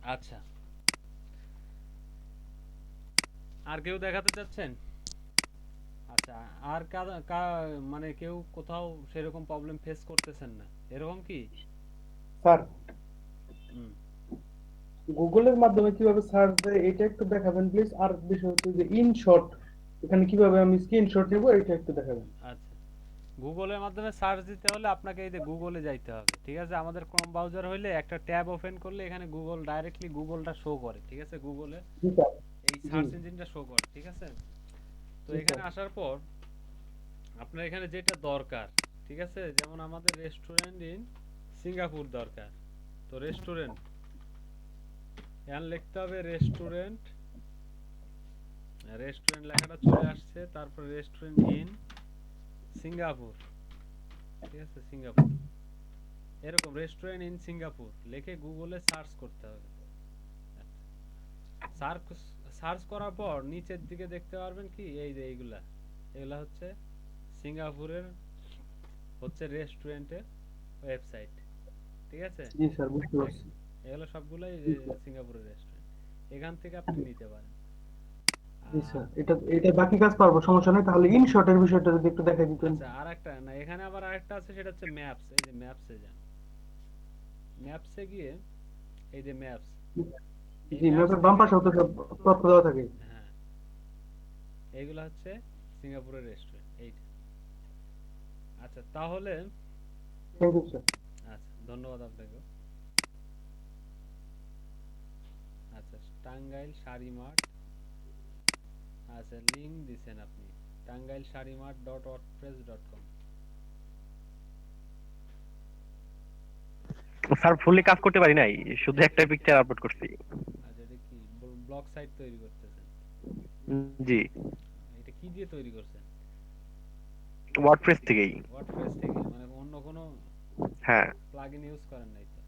আচ্ছা, আর কেউ দেখাতে চাচ্ছেন? আচ্ছা, আর মানে কেউ কোথাও সেরকম প্রবলেম ফেস করতেছেন না, এরকম কি? স্যার, হুম। গুগলের মাধ্যমে কিভাবে সার্চ দেয় এটা একটু দেখাবেন প্লিজ। আর বিষয় হচ্ছে যে ইনশট, এখানে কিভাবে আমি স্ক্রিনশট নেবো এটা একটু দেখাবেন। আচ্ছা, গুগলের মাধ্যমে সার্চ দিতে হলে আপনাকে এই যে গুগলে যাইতে হবে, ঠিক আছে? আমাদের ক্রোম ব্রাউজার হইলে একটা ট্যাব ওপেন করলে এখানে গুগল ডাইরেক্টলি গুগলটা শো করে, ঠিক আছে? গুগলে জি স্যার। এই জি। সার্চ ইঞ্জিনটা শো করে, ঠিক আছে? তো জি এখানে স্যার। আসার পর আপনার এখানে যেটা দরকার, ঠিক আছে? যেমন আমাদের রেস্টুরেন্ট ইন সিঙ্গাপুর দরকার। তো রেস্টুরেন্ট, এখানে লিখতে হবে রেস্টুরেন্ট। রেস্টুরেন্ট লেখাটা চলে আসছে, তারপর রেস্টুরেন্ট ইন সিঙ্গাপুর, ঠিক আছে? সিঙ্গাপুর, এরকম রেস্টুরেন্ট ইন সিঙ্গাপুর লিখে গুগলে সার্চ করতে হবে। সার্চ সার্চ করার পর নিচের দিকে দেখতে পারবেন কি, এই যে এইগুলা, এগুলা হচ্ছে সিঙ্গাপুরের হচ্ছে রেস্টুরেন্টের ওয়েবসাইট, ঠিক আছে? জি স্যার, বুঝতে এ- পারছি। এগুলো সবগুলাই জি স্যার। সিঙ্গাপুরের রেস্টুরেন্ট, এখান থেকে আপনি নিতে পারেন। জি আর স্যার, এটা এটা বাকি কাজ পারবো, সমস্যা নেই। তাহলে ইনশটের বিষয়টা যদি একটু দেখাই দিতেন। আচ্ছা, আর একটা না, এখানে আবার আরেকটা আছে, সেটা হচ্ছে ম্যাপস। এই যে ম্যাপসে যান, ম্যাপসে গিয়ে এই যে ম্যাপস, এই জি, ম্যাপস ম্যাপের বাম থেকে, পাশে তো সব তথ্য দেওয়া থাকে। হ্যাঁ, এইগুলা হচ্ছে সিঙ্গাপুরের রেস্টুরেন্ট এইটা। আচ্ছা তাহলে, থ্যাংক ইউ স্যার। আচ্ছা ধন্যবাদ আপনাকে। আচ্ছা, টাঙ্গাইল শাড়ি মার্ট, আচ্ছা লিংক দিছেন আপনি, Tangail sari mart dot WordPress dot com. Sir fully কাজ করতে পারি নাই, শুধু একটা পিকচার আপলোড করছি। আচ্ছা, এটা কি ব্লগ সাইট তৈরি করতেছেন? জি, এটা কি দিয়ে তৈরি করছেন? ওয়ার্ডপ্রেস থেকেই। ওয়ার্ডপ্রেস থেকে, মানে অন্য কোনো হ্যাঁ। প্লাগইন ইউজ করেন নাই তো?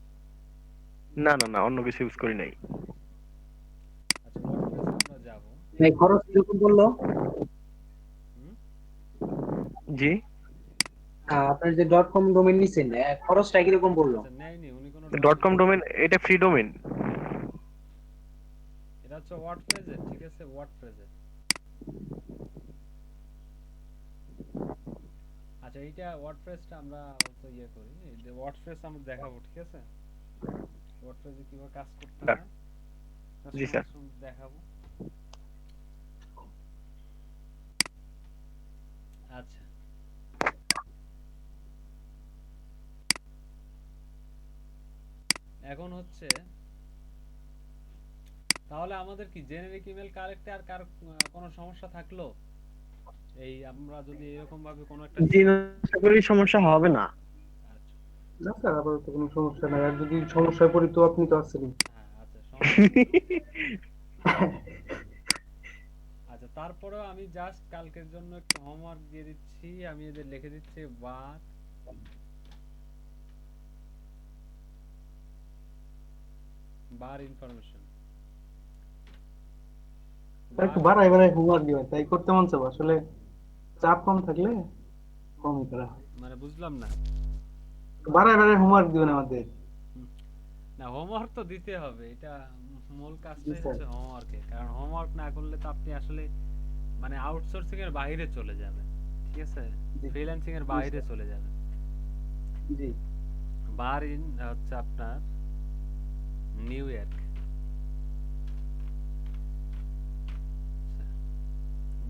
না না না, অন্য কিছু ইউজ করি নাই। আচ্ছা, ওয়ার্ডপ্রেসে আমরা যাব। ভাই খরচ কিরকম পড়লো? হুম। জি। আপনার যে ডট কম ডোমেন নিছেন, খরচটা কিরকম পড়লো? আচ্ছা, নেয়নি উনি কোনো ডট ডোমেন কম নেয়নি। ডোমেন, এটা ফ্রি ডোমেন। এটা হচ্ছে ওয়ার্ডপ্রেসের, ঠিক আছে? ওয়ার্ডপ্রেসের। আচ্ছা, এইটা ওয়ার্ডপ্রেসটা আমরা তো ইয়ে করি, এই যে ওয়ার্ডপ্রেস আমরা দেখাবো, ঠিক আছে? ওয়ার্ডপ্রেসে কিভাবে কাজ করতে হয় জি স্যার। কাস্টমাইজ দেখাবো। আচ্ছা, এখন হচ্ছে তাহলে আমাদের কি জেনেরিক ইমেল কালেক্টে আর কার কোনো সমস্যা থাকলো? এই আমরা যদি এরকম ভাবে কোনো একটা জি না, আশা করি সমস্যা হবে না। আচ্ছা, না স্যার, আপাতত কোনো সমস্যা নাই। আর যদি সমস্যায় পড়ি তো আপনি তো আছেনই। হ্যাঁ, আচ্ছা সমস্যা নেই। আচ্ছা, তারপরেও আমি জাস্ট কালকের জন্য একটু হোমওয়ার্ক দিয়ে দিচ্ছি, আমি এদের লিখে দিচ্ছি বার, বার ইনফরমেশন, স্যার, একটু বার। বাড়াই বাড়াই হোমওয়ার্ক দিবেন, তাই করতে মন চাবো আসলে। চাপ কম থাকলে কমই করা হয়। মানে বুঝলাম না। বাড়াই বাড়াই হোমওয়ার্ক দিবেন আমাদের। হুম, না হোমওয়ার্ক তো দিতে হবে, এটা মূল জি কাজটাই স্যার। হচ্ছে হোমওয়ার্কে, কারণ হোমওয়ার্ক না করলে তো আপনি আসলে মানে আউটসোর্সিং এর বাইরে চলে যাবেন, ঠিক আছে? জি। ফ্রিল্যান্সিং এর জি বাইরে স্যার। চলে যাবেন। জি। বার ইন হচ্ছে আপনার new York,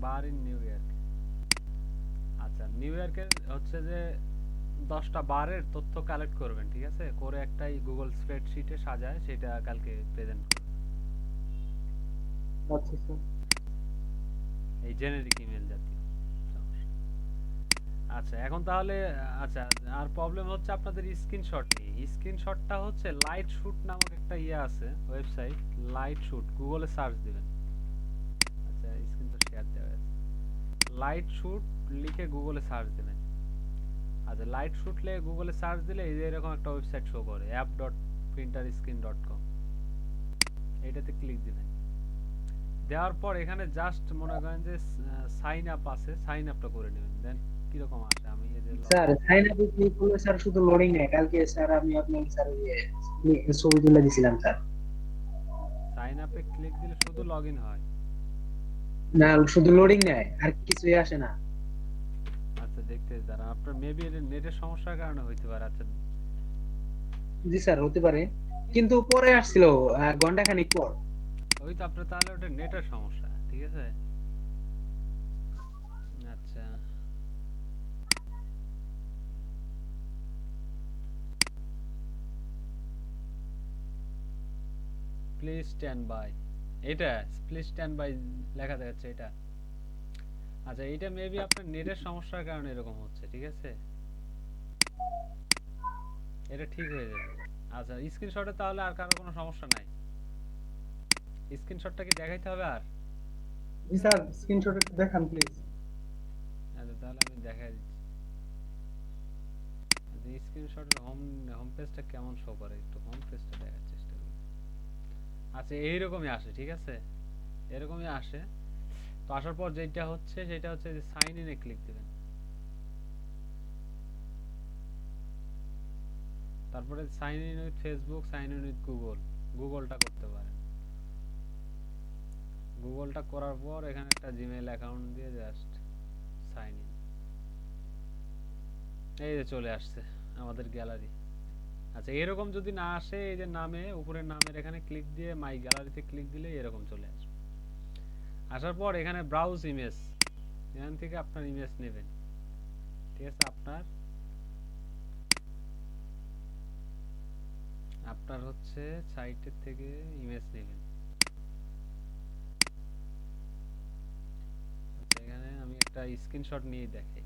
bar in new York. আচ্ছা, নিউ ইয়র্কের হচ্ছে যে 10টা বারের তথ্য কালেক্ট করবেন, ঠিক আছে? করে একটাই গুগল স্প্রেডশিটে সাজায় সেটা কালকে প্রেজেন্ট করবেন, আচ্ছা স্যার। এই জেনেরিক ইমেল জাতীয় সমস্যা। আচ্ছা, এখন তাহলে আচ্ছা, আর প্রবলেম হচ্ছে আপনাদের স্ক্রিনশট নিয়ে। স্ক্রিনশটটা হচ্ছে লাইট শুট নামক একটা ইয়ে আছে, ওয়েবসাইট লাইট শুট, গুগলে সার্চ দিবেন। আচ্ছা, স্ক্রিন তো শেয়ার দেওয়া আছে। লাইট শুট লিখে গুগলে সার্চ দিবেন। আচ্ছা, লাইট শুট লিখে গুগলে সার্চ দিলে এই যে এরকম একটা ওয়েবসাইট শো করে, app.printerscreen.com। এইটাতে ক্লিক দিবেন। দেওয়ার পর এখানে জাস্ট মনে করেন যে সাইন আপ আছে, সাইন আপটা করে নেবেন। দেন কিরকম আসে, আমি এই যে লগ স্যার ইন। সাইন আপে ক্লিক করলে স্যার শুধু লোডিং নেই। কালকে স্যার আমি আপনাকে স্যার ছবি তুলে দিছিলাম স্যার। সাইন আপে ক্লিক দিলে শুধু লগইন হয়। না, শুধু লোডিং নেয় আর কিছুই আসে না। আচ্ছা দেখতে দাঁড়ান, আপনার মেবি নেটের সমস্যার কারণে হইতে পারে। আচ্ছা জি স্যার, হতে পারে, কিন্তু পরে আসছিল ঘন্টা খানিক পর। ওই তো আপনার তাহলে ওটা নেটের সমস্যা, ঠিক আছে। আচ্ছা প্লিজ স্ট্যান্ড বাই, এটা প্লিজ স্ট্যান্ড বাই লেখা যাচ্ছে এটা। আচ্ছা এটা মেবি আপনার নেটের সমস্যার কারণে এরকম হচ্ছে, ঠিক আছে, এটা ঠিক হয়ে যাবে। আচ্ছা স্ক্রিনশটে তাহলে আর কারো কোনো সমস্যা নাই? স্ক্রিনশটটা কি দেখাইতে হবে আর? জি স্যার, স্ক্রিনশট একটু দেখান প্লিজ। আচ্ছা তাহলে আমি দেখাই দিচ্ছি। আচ্ছা স্ক্রিনশটের হোম পেজটা কেমন শো করে, একটু হোম পেজটা দেখার চেষ্টা করি। আচ্ছা এইরকমই আসে, ঠিক আছে, এরকমই আসে। তো আসার পর যেটা হচ্ছে সেটা হচ্ছে যে সাইন ইনে ক্লিক দিবেন, তারপরে sign in with Facebook, sign in with Google, গুগলটা করতে পারেন। গুগলটা করার পর এখানে একটা জিমেইল অ্যাকাউন্ট দিয়ে জাস্ট সাইন ইন, এই যে চলে আসছে আমাদের গ্যালারি। আচ্ছা এরকম যদি না আসে, এই যে নামে উপরের নামের এখানে ক্লিক দিয়ে মাই গ্যালারিতে ক্লিক দিলে এরকম চলে আসবে। আসার পর এখানে ব্রাউজ ইমেজ, এখান থেকে আপনার ইমেজ নেবেন, ঠিক আছে। আপনার হচ্ছে সাইটের থেকে ইমেজ নেবেন। আচ্ছা এখানে আমি একটা স্ক্রিনশট নিয়ে দেখাই।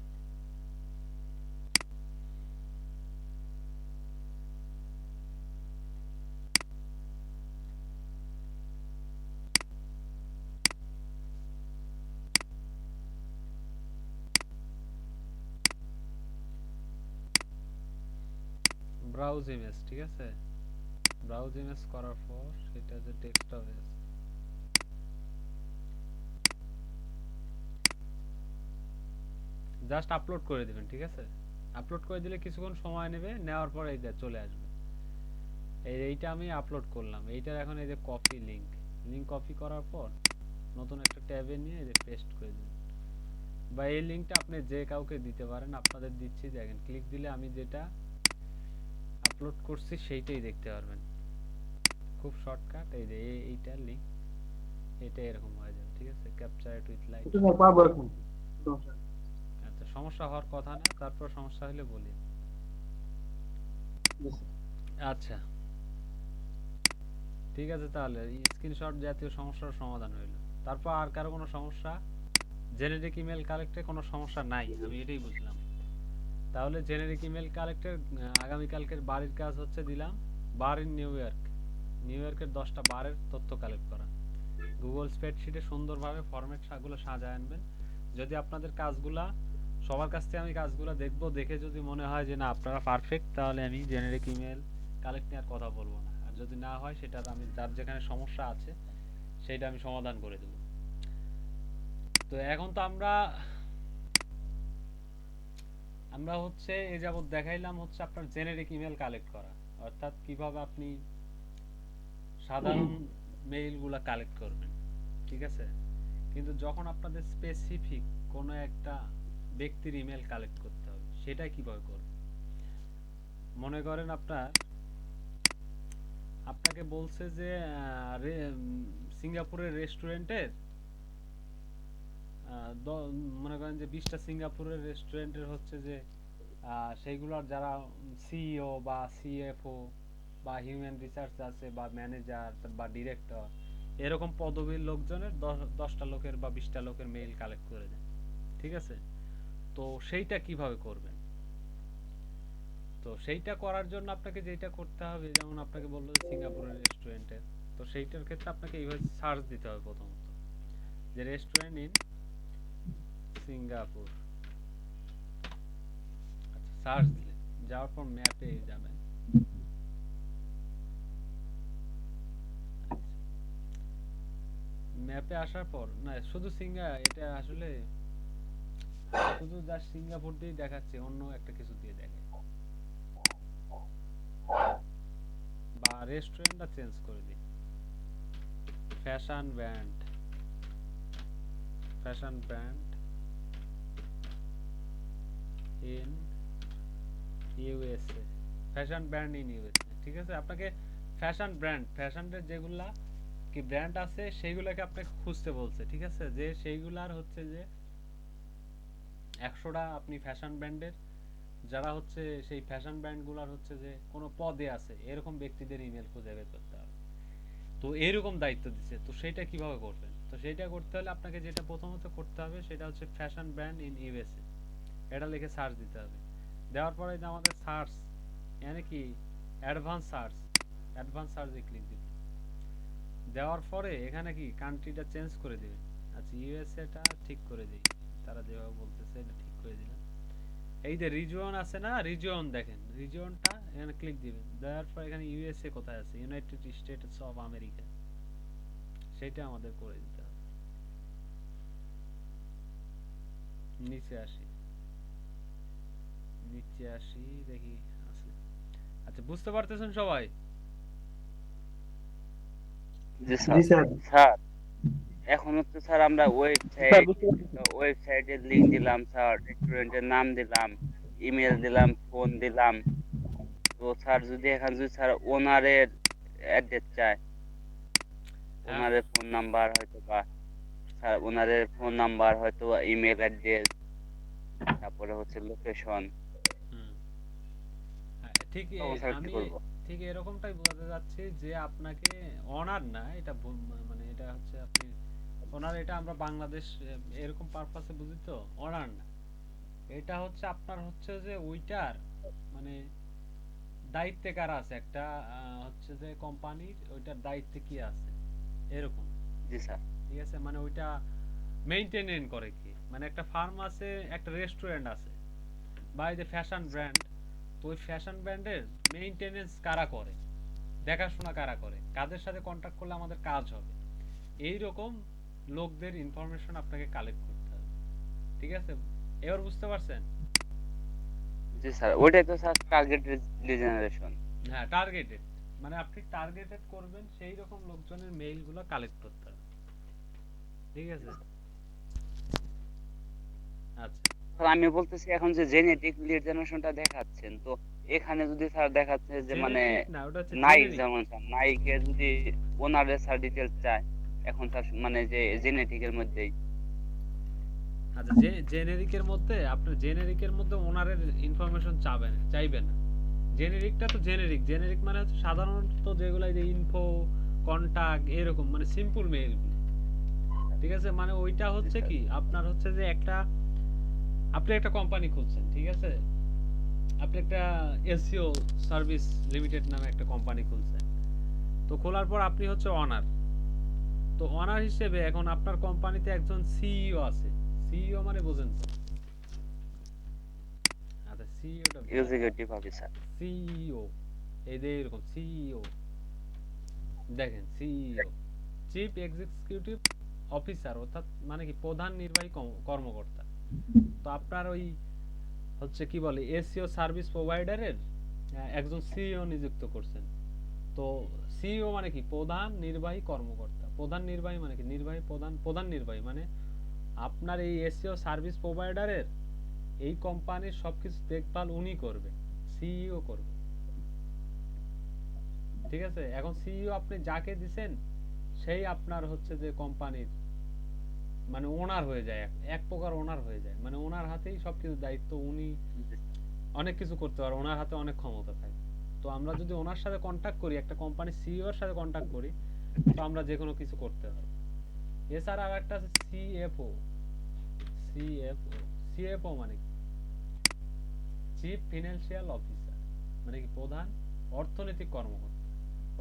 ব্রাউজ ইমেজ, ঠিক আছে, ব্রাউজ ইমেজ করার পর সেটা যে ডেস্কটপে আছে, জাস্ট আপলোড করে দিবেন, ঠিক আছে। আপলোড করে দিলে কিছুক্ষণ সময় নেবে, নেওয়ার পর এই যে চলে আসবে। এইটা আমি আপলোড করলাম, এইটার এখন এই যে কপি লিংক কপি করার পর নতুন একটা ট্যাবে নিয়ে এই যে পেস্ট করে দিবেন, বা এই লিংকটা আপনি যে কাউকে দিতে পারেন। আপনাদের দিচ্ছি, দেখেন ক্লিক দিলে আমি যেটা আপলোড করছি সেইটাই দেখতে পারবেন, খুব শর্টকাট। এই যে এইটা লিংক, এটা এরকম হয়ে যাবে, ঠিক আছে। Capture it with light. এটা স্যার পাবো এখন, সমস্যা নেই। আচ্ছা সমস্যা হওয়ার কথা না, তারপর সমস্যা হলে বলি। জি স্যার। আচ্ছা ঠিক আছে, তাহলে স্ক্রিনশট জাতীয় সমস্যার সমাধান হইলো। তারপর আর কারো কোনো সমস্যা? জেনেরিক ইমেল কালেক্টে কোনো সমস্যা নাই, আমি এটাই বুঝলাম। তাহলে জেনেরিক ইমেল কালেক্টের আগামীকালকের বাড়ির কাজ হচ্ছে দিলাম, বার ইন নিউ ইয়র্ক, নিউ ইয়র্কের 10টা বারের তথ্য কালেক্ট করা। গুগল স্প্রেডশিটে সুন্দরভাবে ফরম্যাটগুলো সাজায় আনবেন। যদি আপনাদের কাজগুলা, সবার কাছ থেকে আমি কাজগুলো দেখবো, দেখে যদি মনে হয় যে না আপনারা পারফেক্ট, তাহলে আমি জেনারিক ইমেল কালেক্ট নিয়ে আর কথা বলবো না। আর যদি না হয় সেটার আমি যার যেখানে সমস্যা আছে সেটা আমি সমাধান করে দেব। তো এখন তো আমরা হচ্ছে এই যাবত দেখাইলাম হচ্ছে আপনার জেনারিক ইমেল কালেক্ট করা, অর্থাৎ কিভাবে আপনি সাধারণ মেইলগুলা কালেক্ট করবেন, ঠিক আছে। কিন্তু যখন আপনাদের স্পেসিফিক কোনো একটা ব্যক্তির ইমেল কালেক্ট করতে হবে, সেটা কিভাবে করবেন? মনে করেন আপনাকে বলছে যে সিঙ্গাপুরের রেস্টুরেন্টের মনে করেন যে 20টা সিঙ্গাপুরের রেস্টুরেন্টের হচ্ছে যে সেইগুলোর যারা সিইও বা সিএফও বা হিউম্যান রিসার্চ আছে বা ম্যানেজার বা ডিরেক্টর, এরকম পদবীর লোকজনের 10টা লোকের বা 20টা লোকের মেইল কালেক্ট করে দেন, ঠিক আছে। তো সেইটা কিভাবে করবেন? তো সেইটা করার জন্য আপনাকে যেটা করতে হবে, যেমন আপনাকে বললো যে সিঙ্গাপুরের রেস্টুরেন্টের, তো সেইটার ক্ষেত্রে আপনাকে এইভাবে সার্চ দিতে হবে প্রথমত, যে রেস্টুরেন্ট ইন সিঙ্গাপুর। আচ্ছা সার্চ দিলে যাওয়ার পর ম্যাপে যাবেন। ম্যাপে আসার পর না শুধু এটা আসলে শুধু জাস্ট সিঙ্গাপুর দিয়ে দেখাচ্ছে, অন্য একটা কিছু দিয়ে দেখায়, বা রেস্টুরেন্টটা চেঞ্জ করে দিই। Fashion brand in USA, fashion brand in USA. ঠিক আছে, আপনাকে ফ্যাশনের যেগুলা কি ব্র্যান্ড আছে সেইগুলোকে আপনাকে খুঁজতে বলছে। ঠিক আছে, যে সেইগুলার হচ্ছে যে 100টা আপনি ফ্যাশন ব্র্যান্ডের যারা হচ্ছে সেই ফ্যাশন ব্র্যান্ডগুলোর হচ্ছে যে কোনো পদে আছে এরকম ব্যক্তিদের ইমেল খুঁজে বের করতে হবে। তো এরকম দায়িত্ব দিচ্ছে, তো সেটা কিভাবে করবেন? তো সেটা করতে হলে আপনাকে যেটা প্রথমত করতে হবে সেটা হচ্ছে ফ্যাশন ব্র্যান্ড ইন ইউএসএ, এটা লিখে সার্চ দিতে হবে। দেওয়ার পরে যে আমাদের সার্চ মানে কি অ্যাডভান্স সার্চে ক্লিক দিতে, দেওয়ার পরে এখানে কি কান্ট্রিটা চেঞ্জ করে দিবেন। আচ্ছা ইউএসএটা ঠিক করে দিই, তারা যেভাবে বলতেছে এটা ঠিক করে দিলাম। এই যে রিজিয়ন আছে না, রিজিয়ন দেখেন, রিজিয়নটা এখানে ক্লিক দিবেন। দেওয়ার পর এখানে ইউএসএ কোথায় আছে, ইউনাইটেড স্টেটস অফ আমেরিকা, সেটা আমাদের করে দিতে হবে। নিচে আসি দেখি আছে। আচ্ছা বুঝতে পারতেছেন সবাই? জি জি স্যার। স্যার। স্যার এখন হচ্ছে স্যার আমরা ওয়েবসাইটের লিংক দিলাম স্যার, রেস্টুরেন্টের নাম দিলাম, ইমেল দিলাম, ফোন দিলাম। তো স্যার যদি স্যার ওনারের অ্যাড্রেস চায়, হ্যাঁ ওনারের ফোন নাম্বার হয়তো বা স্যার ওনারের ফোন নাম্বার হয়তো ইমেল অ্যাড্রেস, তারপরে হচ্ছে লোকেশন, হুম, হ্যাঁ, ঠিক তখন স্যার কি আমি করবো? ঠিক এরকমটাই বোঝাতে যাচ্ছি যে আপনাকে অনার না এটা মানে এটা হচ্ছে আপনি অনার, এটা আমরা বাংলাদেশ এরকম পারপাসে বুঝি তো, অনার না, এটা হচ্ছে আপনার হচ্ছে যে ওইটার মানে দায়িত্বে কারা আছে, একটা হচ্ছে যে কোম্পানির ওইটার দায়িত্বে কি আছে এরকম। জি স্যার। ঠিক আছে, মানে ওইটা মেইনটেইন করে কি, মানে একটা ফার্ম আছে, একটা রেস্টুরেন্ট আছে, বা এই যে ফ্যাশন ব্র্যান্ড, তো ওই ফ্যাশন ব্র্যান্ডের মেইনটেনেন্স কারা করে, দেখাশোনা কারা করে, কাদের সাথে কন্ট্যাক্ট করলে আমাদের কাজ হবে, এই রকম লোকদের ইনফরমেশন আপনাকে কালেক্ট করতে হবে। ঠিক আছে, এবার বুঝতে পারছেন? জি স্যার, ওইটাই তো স্যার টার্গেট জেনারেশন। হ্যাঁ, টার্গেটেড, মানে আপনি টার্গেটেড করবেন সেই রকম লোকজনের মেইল গুলো কালেক্ট করতে হবে। ঠিক আছে, আচ্ছা স্যার আমি বলতেছি এখন যে জেনেটিক লিড জেনারেশনটা দেখাচ্ছেন, তো এখানে যদি স্যার দেখাচ্ছে যে মানে জেনেরিক না, ওটা হচ্ছে নাইক, জেনেরিক। যেমন স্যার নাইকের যদি ওনারের স্যার ডিটেলস চায়, এখন স্যার মানে যে জেনেটিকের মধ্যেই। আচ্ছা জেনেরিকের মধ্যে আপনার জেনেরিকের মধ্যে ওনারের ইনফরমেশন চাইবেন না। জেনেরিকটা তো জেনেরিক মানে হচ্ছে সাধারণত যেগুলো এই যে ইনফো, কন্টাক্ট এরকম মানে সিম্পল মেইল। ঠিক আছে, মানে ওইটা হচ্ছে স্যার। কি আপনার হচ্ছে যে আপনি একটা কোম্পানি খুলছেন। ঠিক আছে, আপনি একটা এসইও সার্ভিস লিমিটেড নামে একটা কোম্পানি খুলছেন। তো খোলার পর আপনি হচ্ছে অনার। তো অনার হিসেবে এখন আপনার কোম্পানিতে একজন সিইও আছে। সিইও মানে বোঝেন তো? আচ্ছা সিইওটা এক্সিকিউটিভ অফিসার। সিইও, এই যে এরকম সিইও, দেখেন সিইও চিফ এক্সিকিউটিভ অফিসার, অর্থাৎ মানে কি প্রধান নির্বাহী কর্মকর্তা। তো আপনার ওই হচ্ছে কি বলে এসইও সার্ভিস প্রোভাইডারের একজন সিইও নিযুক্ত করছেন। তো সিইও মানে কি প্রধান নির্বাহী কর্মকর্তা, প্রধান নির্বাহী মানে কি নির্বাহী প্রধান নির্বাহী মানে আপনার এই এসইও সার্ভিস প্রোভাইডারের এই কোম্পানির সবকিছু দেখভাল উনি করবে, সিইও করবে। ঠিক আছে, এখন সিইও আপনি যাকে দিবেন সেই আপনার হচ্ছে যে কোম্পানির মানে ওনার হয়ে যায়, এক প্রকার ওনার হয়ে যায়, মানে ওনার হাতেই সবকিছু দায়িত্ব, উনি অনেক কিছু করতে পারে, ওনার হাতে অনেক ক্ষমতা থাকে। তো আমরা যদি ওনার সাথে কন্টাক্ট করি, একটা কোম্পানির সিইওর সাথে কন্টাক্ট করি, তো আমরা যে কোনো কিছু করতে পারি। এছাড়া আর একটা আছে সিএফও। সিএফও মানে কি চিফ ফিনান্সিয়াল অফিসার, মানে কি প্রধান অর্থনৈতিক কর্মকর্তা,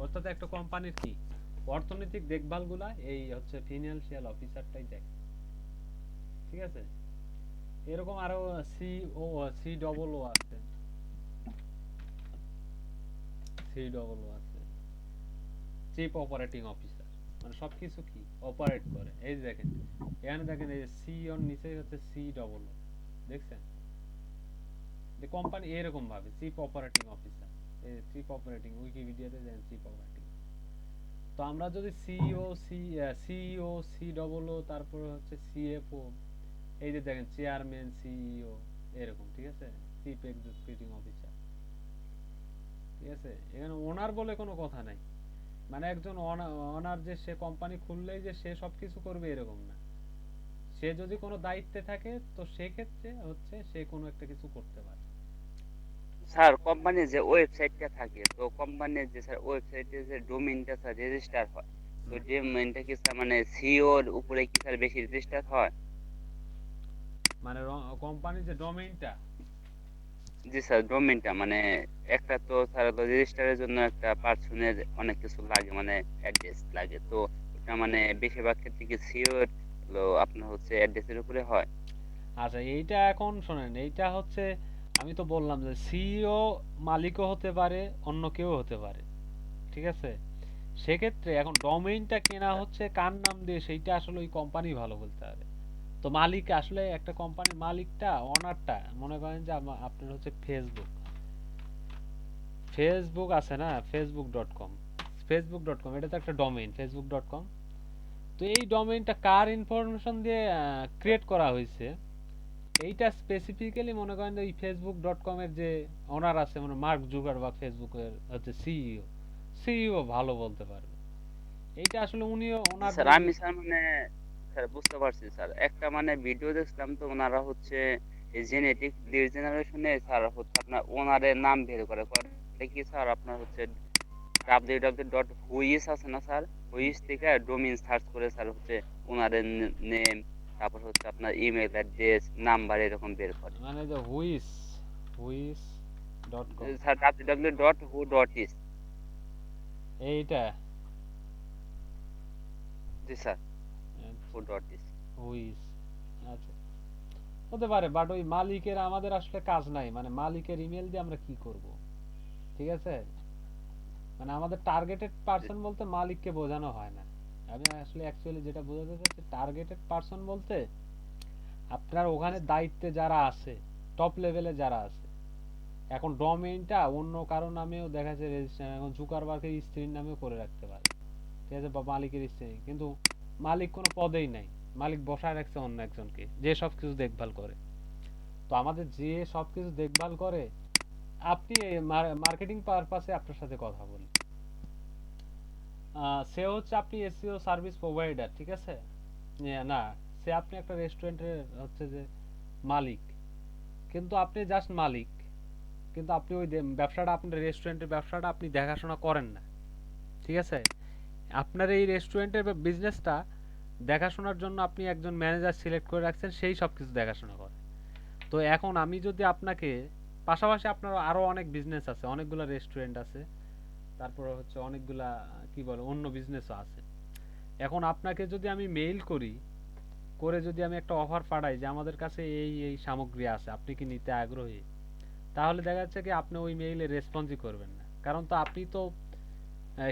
অর্থাৎ একটা কোম্পানির কি অর্থনৈতিক দেখভালগুলা এই হচ্ছে ফিনান্সিয়াল অফিসারটাই দেখে। ঠিক আছে, এরকম আরো সি ডবল ও আছে, চিফ অপারেটিং অফিসার, মানে সবকিছু কি অপারেট করে। এই যে দেখেন এখানে দেখেন এই সি ওর নিচে হচ্ছে সি ডবল, দেখছেন যে কোম্পানি এরকম ভাবে চিফ অপারেটিং অফিসার, এই চিফ অপারেটিং উইকিপিডিয়াতে দেখেন চিফ অপারেটিং। তো তো আমরা যদি সিইও সি ডবল ও তারপরে হচ্ছে সিএফও, এই যে দেখেন চেয়ারম্যান সিইও এরকম, ঠিক আছে, চিফ এক্সিকিউটিভ অফিসার, ঠিক আছে, এখানে ওনার বলে কোনো কথা নাই। মানে একজন ওনার যে সে কোম্পানি খুললেই যে সে সবকিছু করবে এরকম না। সে যদি কোনো দায়িত্বে থাকে তো সেক্ষেত্রে হচ্ছে সে কোনো একটা কিছু করতে পারে। স্যার কোম্পানির যে ওয়েবসাইটটা থাকে, তো কোম্পানির যে স্যার ওয়েবসাইটে যে ডোমেইনটা স্যার রেজিস্টার হয়, তো ডোমেইনটা কি স্যার মানে সিওর উপরে কি স্যার বেশি রেজিস্টার হয়? মানে কোম্পানির যে ডোমেইনটা, জি স্যার, ডোমেইনটা মানে একটা তো স্যার রেজিস্টারের জন্য একটা পার্সনের অনেক কিছু লাগে, মানে অ্যাড্রেস লাগে, তো ওটা মানে বেশিরভাগ ক্ষেত্রে কি সিওর হলো আপনার হচ্ছে অ্যাড্রেসের উপরে হয়? আচ্ছা এইটা এখন শোনেন, এইটা হচ্ছে আমি তো বললাম যে সিইও মালিকও হতে পারে, অন্য কেউ হতে পারে, ঠিক আছে। সেক্ষেত্রে এখন ডোমেইনটা কেনা হচ্ছে কার নাম দিয়ে সেইটা আসলে ওই কোম্পানি ভালো বলতে হবে। তো মালিক আসলে একটা কোম্পানির মালিকটা, ওনারটা মনে করেন যে আপনার হচ্ছে ফেসবুক আছে না, ফেসবুক.কম এটা তো একটা ডোমেইন, ফেসবুক.কম। তো এই ডোমেইনটা কার ইনফরমেশন দিয়ে ক্রিয়েট করা হয়েছে, এইটা স্পেসিফিক্যালি মনে করেন যে ওই ফেসবুক.কম এর যে ওনার আছে, মানে মার্ক জুকারবার্গ, ফেসবুকের হচ্ছে সিইও ভালো বলতে পারবে। এইটা আসলে উনিও ওনার স্যার আমি স্যার মানে স্যার বুঝতে পারছি স্যার, একটা মানে ভিডিও দেখছিলাম, তো ওনারা হচ্ছে এই জেনেটিক জেনারেশনে স্যার হচ্ছে আপনার ওনারের নাম বের করে করে কি স্যার আপনার হচ্ছে www.whois আছে না স্যার, হুইস থেকে ডোমেইন সার্চ করে স্যার হচ্ছে ওনারের নেম, তারপর হচ্ছে আপনার ইমেল অ্যাড্রেস নাম্বার এরকম বের করে মানে যে হুইস.কম স্যার। www.who.is। এইটা জি স্যার, who.is। হুইস, আচ্ছা হতে পারে, বাট ওই মালিকের আমাদের আসলে কাজ নাই, মানে মালিকের ইমেল দিয়ে আমরা কি করব, ঠিক আছে। মানে আমাদের টার্গেটেড পারসন বলতে মালিককে বোঝানো হয় না। আমি আসলে অ্যাকচুয়ালি যেটা বোঝাতে চাচ্ছি, টার্গেটেড পারসন বলতে আপনার ওখানে দায়িত্বে যারা আছে, টপ লেভেলে যারা আছে। এখন ডোমেইনটা অন্য কারো নামেও দেখা যাচ্ছে রেজিস্ট্রেশন, এখন জুকারবার্গের স্ত্রীর নামেও করে রাখতে পারে, ঠিক আছে, বা মালিকের স্ত্রী, কিন্তু মালিক কোনো পদেই নাই, মালিক বসায় রাখছে অন্য একজনকে যে সবকিছু দেখভাল করে। তো আমাদের যে সবকিছু দেখভাল করে, আপনি মার্কেটিং পারপাসে আপনার সাথে কথা বলি, সে হচ্ছে আপনি এসইও সার্ভিস প্রোভাইডার, ঠিক আছে, না সে আপনি একটা রেস্টুরেন্টের হচ্ছে যে মালিক, কিন্তু আপনি জাস্ট মালিক, কিন্তু আপনি ওই ব্যবসাটা, আপনার রেস্টুরেন্টের ব্যবসাটা আপনি দেখাশোনা করেন না, ঠিক আছে। আপনার এই রেস্টুরেন্টের বিজনেসটা দেখাশোনার জন্য আপনি একজন ম্যানেজার সিলেক্ট করে রাখছেন, সেই সব কিছু দেখাশোনা করে। তো এখন আমি যদি আপনাকে, পাশাপাশি আপনার আরো অনেক বিজনেস আছে, অনেকগুলা রেস্টুরেন্ট আছে, তারপরে হচ্ছে অনেকগুলা কি বলে অন্য বিজনেসও আছে। এখন আপনাকে যদি আমি মেইল করি, করে যদি আমি একটা অফার পাঠাই যে আমাদের কাছে এই এই সামগ্রী আছে, আপনি কি নিতে আগ্রহী, তাহলে দেখা যাচ্ছে কি আপনি ওই মেইলে রেসপন্সই করবেন না, কারণ তো আপনি তো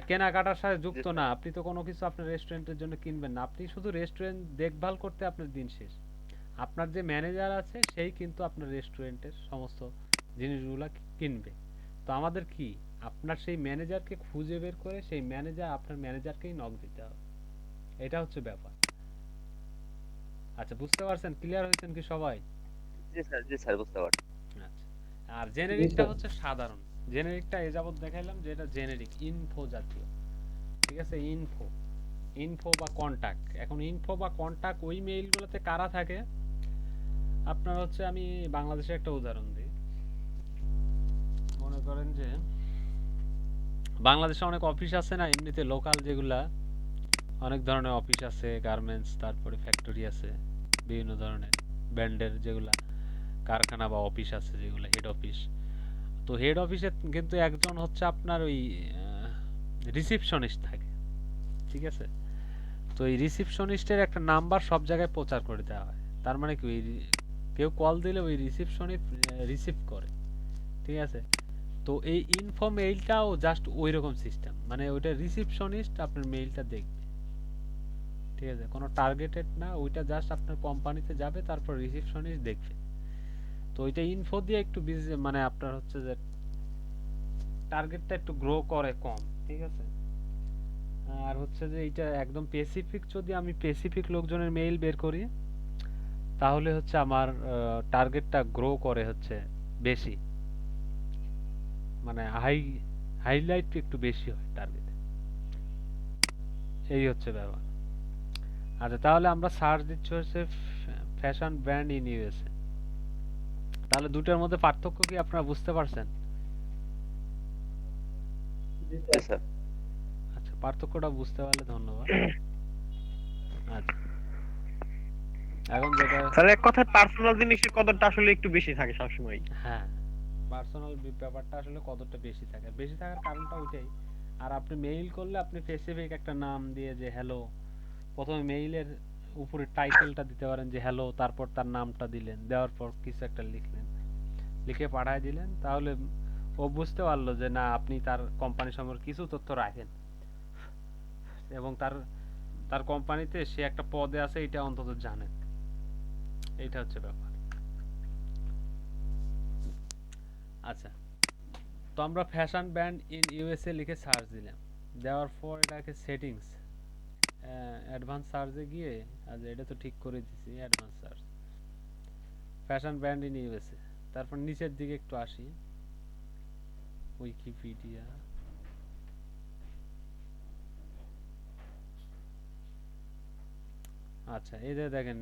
কেনাকাটার সাথে জি যুক্ত স্যার। না, আপনি তো কোনো কিছু আপনার রেস্টুরেন্টের জন্য কিনবেন না, আপনি শুধু রেস্টুরেন্ট দেখভাল করতে আপনার দিন শেষ। আপনার যে ম্যানেজার আছে সেই কিন্তু আপনার রেস্টুরেন্টের সমস্ত জিনিসগুলা কিনবে। তো আমাদের কি, আপনার সেই ম্যানেজারকে খুঁজে বের করে সেই ম্যানেজার, আপনার ম্যানেজারকেই নক দিতে হবে, এটা হচ্ছে ব্যাপার। আচ্ছা বুঝতে পারছেন, ক্লিয়ার হয়েছেন কি সবাই? জি স্যার, জি স্যার বুঝতে পারছি। আচ্ছা, আর জি জেনেরিকটা স্যার। হচ্ছে সাধারণ, জেনেরিকটা এ যাবত দেখাইলাম যে এটা জেনেরিক ইনফো জাতীয়, ঠিক আছে, ইনফো বা কন্টাক্ট। এখন ইনফো বা কন্টাক্ট ওই মেইলগুলোতে কারা থাকে, আপনার হচ্ছে আমি বাংলাদেশের একটা উদাহরণ দিই। মনে করেন যে বাংলাদেশে অনেক অফিস আছে না, এমনিতে লোকাল যেগুলা, অনেক ধরনের অফিস আছে, গার্মেন্টস, তারপরে ফ্যাক্টরি আছে, বিভিন্ন ধরনের ব্র্যান্ডের যেগুলা কারখানা বা অফিস আছে, যেগুলো হেড অফিস। তো হেড অফিসে কিন্তু একজন হচ্ছে আপনার ওই রিসিপশনিস্ট থাকে, ঠিক আছে। তো এই রিসিপশনিস্টের একটা নাম্বার সব জায়গায় প্রচার করে দেওয়া হয়, তার মানে কি ওই কেউ কল দিলে ওই রিসিপশনিস্ট রিসিভ করে, ঠিক আছে। তো এই ইনফো মেইলটাও জাস্ট ওই রকম সিস্টেম, মানে ওইটা রিসিপশনিস্ট আপনার মেইলটা দেখবে, ঠিক আছে, কোনো টার্গেটেড না, ওইটা জাস্ট আপনার কোম্পানিতে যাবে, তারপর রিসিপশনিস্ট দেখবে। তো ওইটা ইনফো দিয়ে একটু মানে আপনার হচ্ছে যে টার্গেটটা একটু গ্রো করে কম, ঠিক আছে। আর হচ্ছে যে এইটা একদম স্পেসিফিক, যদি আমি স্পেসিফিক লোকজনের মেইল বের করি তাহলে হচ্ছে আমার টার্গেটটা গ্রো করে হচ্ছে বেশি, মানে হাইলাইট একটু বেশি হয় টার্গেটে। এই হচ্ছে ব্যাপার। আচ্ছা, তাহলে আমরা সার্চ দিচ্ছি হচ্ছে ফ্যাশন ব্র্যান্ড ইন ইউএসএ। তাহলে দুটোর মধ্যে পার্থক্য কি আপনারা বুঝতে পারছেন? জি জি স্যার। স্যার। আচ্ছা, পার্থক্যটা বুঝতে পারলে ধন্যবাদ। আচ্ছা, এখন যেটা, তাহলে এক কথায় পার্সোনাল জিনিসের কদরটা আসলে একটু বেশি থাকে সবসময়। হ্যাঁ, পার্সোনাল ব্যাপারটা আসলে কতটা বেশি থাকে, বেশি থাকার কারণটা ওইটাই। আর আপনি মেইল করলে আপনি স্পেসিফিক একটা নাম দিয়ে যে হ্যালো, প্রথমে মেইলের উপরে টাইটেলটা দিতে পারেন যে হ্যালো, তারপর তার নামটা দিলেন, দেওয়ার পর কিছু একটা লিখলেন, লিখে পাঠায় দিলেন, তাহলে ও বুঝতে পারলো যে না আপনি তার কোম্পানি সম্পর্কে কিছু তথ্য রাখেন এবং তার তার কোম্পানিতে সে একটা পদে আছে এটা অন্তত জানেন। এইটা হচ্ছে ব্যাপার। আচ্ছা, তো আমরা ফ্যাশন ব্র্যান্ড ইন ইউএসএ লিখে সার্চ দিলাম, দেওয়ার পর এটাকে সেটিংস অ্যাডভান্স সার্চে গিয়ে, আচ্ছা এটা তো ঠিক করে দিছি, advance search fashion brand in USA, তারপর নিচের দিকে একটু আসি, উইকিপিডিয়া। আচ্ছা, এই যে দেখেন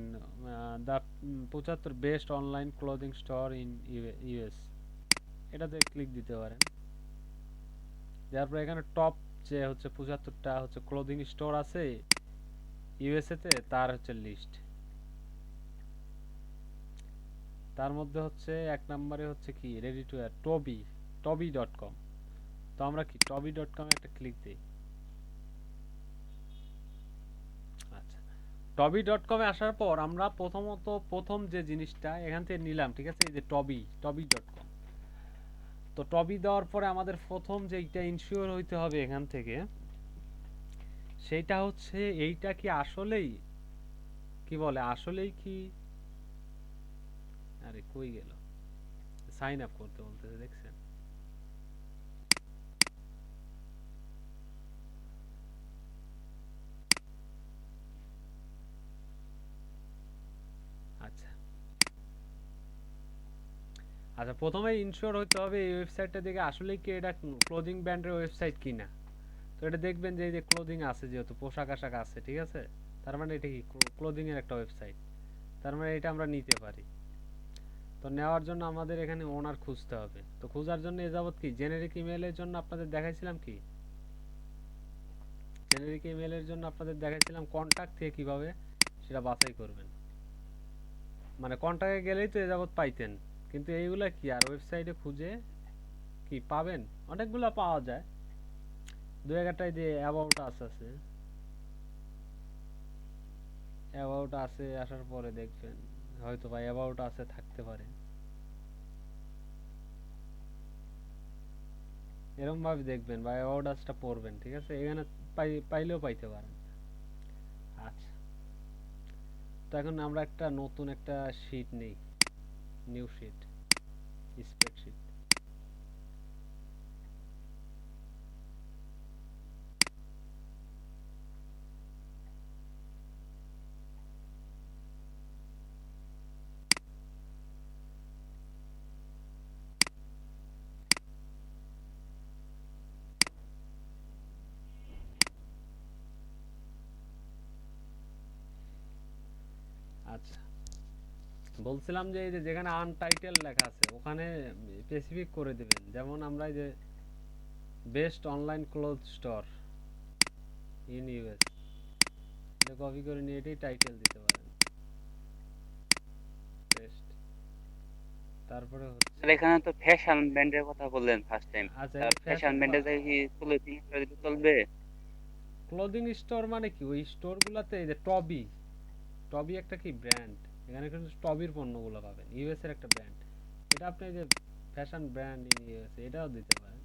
দা 75 best online clothing store in US, এটাতে ক্লিক দিতে পারেন। তারপর এখানে টপ যে হচ্ছে 75টা হচ্ছে ক্লোদিং স্টোর আছে ইউএসএ তে, তার হচ্ছে লিস্ট। তার মধ্যে হচ্ছে এক নম্বরে হচ্ছে কি রেডি টু ওয়্যার টবি.কম। তো আমরা কি টবি.কম একটা ক্লিক দেই। আচ্ছা, টবি.কমে আসার পর আমরা প্রথম যে জিনিসটা এখান থেকে নিলাম, ঠিক আছে, এই যে টবি.কম। তো টবি দেওয়ার পরে আমাদের প্রথম যে এইটা ইনশিওর হইতে হবে এখান থেকে, সেইটা হচ্ছে এইটা কি আসলেই কি বলে, আসলেই কি, আরে কই গেল, সাইন আপ করতে বলতেছে দেখছেন। আচ্ছা আচ্ছা, প্রথমে ইনশিওর হইতে হবে এই ওয়েবসাইটটা দেখে আসলেই কি এটা ক্লোদিং ব্র্যান্ডের ওয়েবসাইট কিনা। তো এটা দেখবেন যে এই যে ক্লোদিং আছে, যেহেতু পোশাক আশাক আছে, ঠিক আছে, তার মানে এটা কি ক্লোদিং এর একটা ওয়েবসাইট, তার মানে এটা আমরা নিতে পারি। তো নেওয়ার জন্য আমাদের এখানে ওনার খুঁজতে হবে। তো খোঁজার জন্য এ যাবত কি জেনেরিক ইমেলের জন্য আপনাদের দেখাইছিলাম কি, জেনেরিক ইমেলের জন্য আপনাদের দেখাইছিলাম কন্টাক্ট থেকে কিভাবে সেটা বাছাই করবেন, মানে কন্টাক্টে গেলেই তো এ যাবত পাইতেন, কিন্তু এইগুলা কি আর ওয়েবসাইটে খুঁজে কি পাবেন, অনেকগুলা পাওয়া যায়, দু একটাই যে অ্যাবাউট আস আছে, অ্যাবাউট আছে আসার পরে দেখবেন হয়তো বা অ্যাবাউট আছে থাকতে পারে, এরকম ভাবে দেখবেন বা অ্যাবাউট আসটা পড়বেন, ঠিক আছে, এখানে পাইলেও পাইতে পারেন। আচ্ছা, তো এখন আমরা একটা নতুন একটা শীট নেই, নিউ শীট, স্প্রেডশিট। আচ্ছা, বলছিলাম যে এই যে যেখানে আনটাইটেল লেখা আছে ওখানে স্পেসিফিক করে দিবেন, যেমন আমরা এই যে best online cloth store in US, এটা কপি করে নিয়ে এটাই টাইটেল দিতে পারেন, বেস্ট, তারপরে হচ্ছে, স্যার এখানে তো ফ্যাশন ব্র্যান্ডের কথা বললেন ফার্স্ট টাইম। আচ্ছা স্যার এই ফ্যাশন ফ্যাশন ব্র্যান্ডে থেকে কি ক্লোথিং স্টোর দিলে চলবে? ক্লোদিং স্টোর মানে কি, ওই স্টোর গুলাতে এই যে টবি, টবি একটা কি ব্র্যান্ড, এখানে কিন্তু টবির পণ্যগুলো পাবেন, ইউএস এর একটা ব্র্যান্ড, এটা আপনি যে ফ্যাশন ব্র্যান্ড ইন ইউএস এটাও দিতে পারেন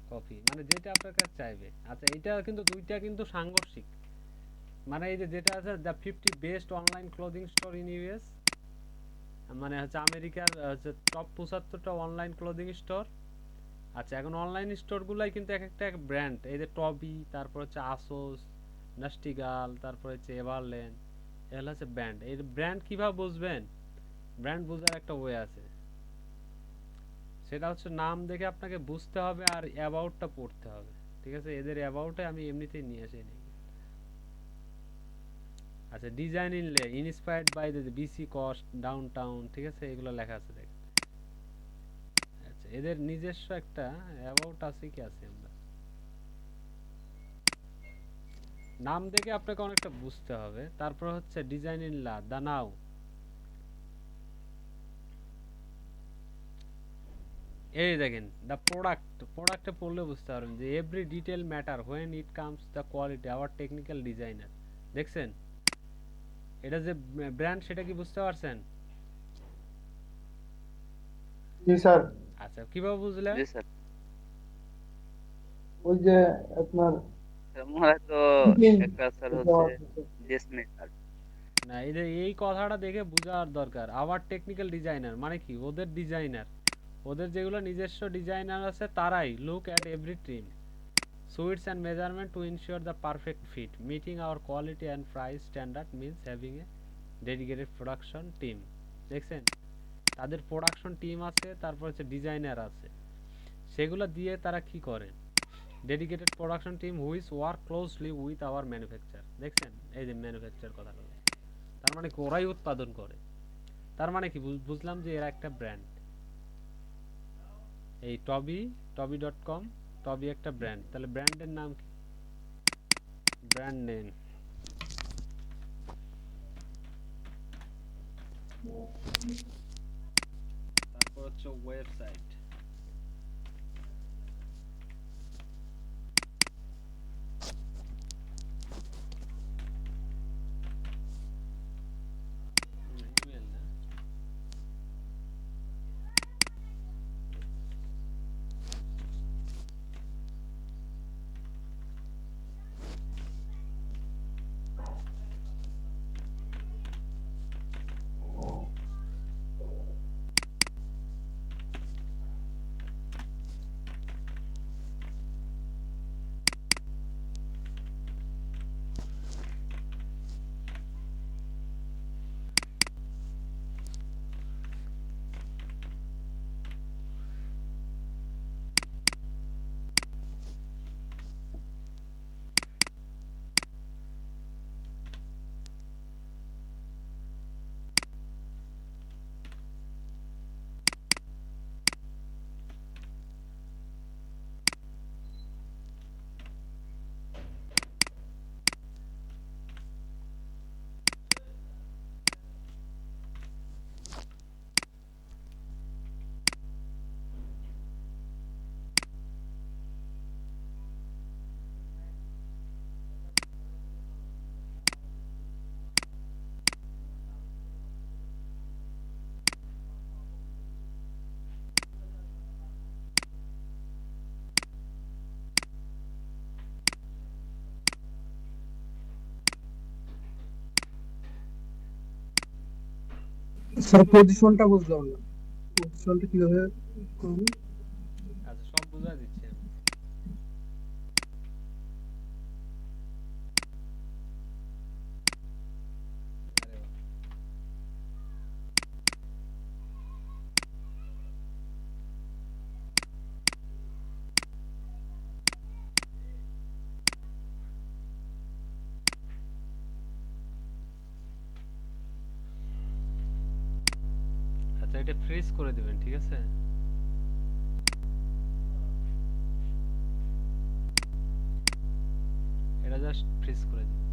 কপি, মানে যেটা আপনার কাছে চাইবে। আচ্ছা, এটা কিন্তু দুইটা কিন্তু সাংঘর্ষিক, মানে এই যে যেটা আছে the 50 best online clothing store in US, মানে হচ্ছে আমেরিকার হচ্ছে টপ 75টা অনলাইন ক্লোদিং স্টোর, আচ্ছা, এখন অনলাইন স্টোর গুলাই কিন্তু এক একটা ব্র্যান্ড। এই যে টবি, তারপর হচ্ছে আসোস, নাস্টিগাল, তারপর হচ্ছে এভারল্যান্ড, এগুলো হচ্ছে ব্র্যান্ড। এই ব্র্যান্ড কিভাবে বুঝবেন? ব্র্যান্ড বোঝার একটা ওয়ে আছে, সেটা হচ্ছে নাম দেখে আপনাকে বুঝতে হবে আর অ্যাবাউটটা পড়তে হবে। ঠিক আছে, এদের অ্যাবাউটে আমি এমনিতেই নিয়ে আসি নি। আচ্ছা, design inlay inspired by the BC coast downtown, ঠিক আছে, এগুলো লেখা আছে দেখেন। আচ্ছা, এদের নিজস্ব একটা অ্যাবাউট আছে কি আছে, আমরা নাম দেখে আপনাকে অনেকটা বুঝতে হবে। তারপর হচ্ছে ডিজাইন ইন লা দানাও, এই দেখেন দ্য প্রোডাক্টে পড়লে বুঝতে পারবেন যে every detail matter when it comes the quality our technical designer. দেখছেন এটা যে ব্র্যান্ড, সেটা কি বুঝতে পারছেন? জি স্যার। আচ্ছা, কিভাবে বুঝলেন? জি স্যার। ওই যে আপনার মনে তো fitting একটা স্যার দেওয়া হচ্ছে আছে। Dress maker. না, এই কথাটা দেখে বোঝার দরকার। আওয়ার টেকনিক্যাল ডিজাইনার মানে কি? ওদের ডিজাইনার, ওদের যেগুলো নিজস্ব ডিজাইনার আছে তারাই look at every trim suits and measurement to ensure the perfect fit. Meeting our quality and price standard means having a dedicated production team. দেখছেন, তাদের প্রোডাকশন টিম আছে, তারপর হচ্ছে ডিজাইনার আছে, সেগুলো দিয়ে তারা কি করে? Dedicated production team which work closely with our manufacture. দেখছেন, এই যে ম্যানুফ্যাকচার কথা বলে, তার মানে কি ওরাই উৎপাদন করে। তার মানে কি বুঝলাম যে এরা একটা ব্র্যান্ড। এই টবি.com, টবি একটা ব্র্যান্ড। তাহলে ব্র্যান্ডের নাম কি? Brand name. তারপর হচ্ছে ওয়েবসাইট। ইমেল না, স্যার পজিশনটা বুঝলাম না, পজিশনটা কিভাবে করবো? আচ্ছা সব বুঝা দিচ্ছি আমি। আরে বাহ। আচ্ছা, এটা ফ্রিজ করে দিবেন, ঠিক আছে? এটা জাস্ট ফ্রিজ করে দিবেন।